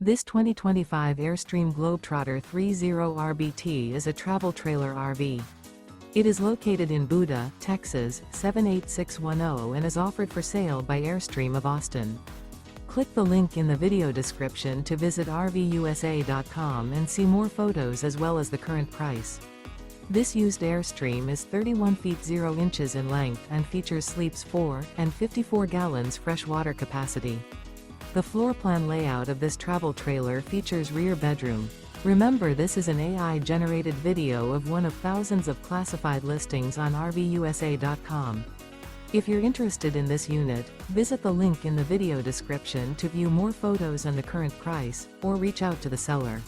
This 2025 Airstream Globetrotter 30RBT is a travel trailer RV. It is located in Buda, Texas, 78610 and is offered for sale by Airstream of Austin. Click the link in the video description to visit RVUSA.com and see more photos as well as the current price. This used Airstream is 31 feet 0 inches in length and features sleeps 4 and 54 gallons fresh water capacity. The floor plan layout of this travel trailer features rear bedroom. Remember, this is an AI-generated video of one of thousands of classified listings on RVUSA.com. If you're interested in this unit, visit the link in the video description to view more photos and the current price, or reach out to the seller.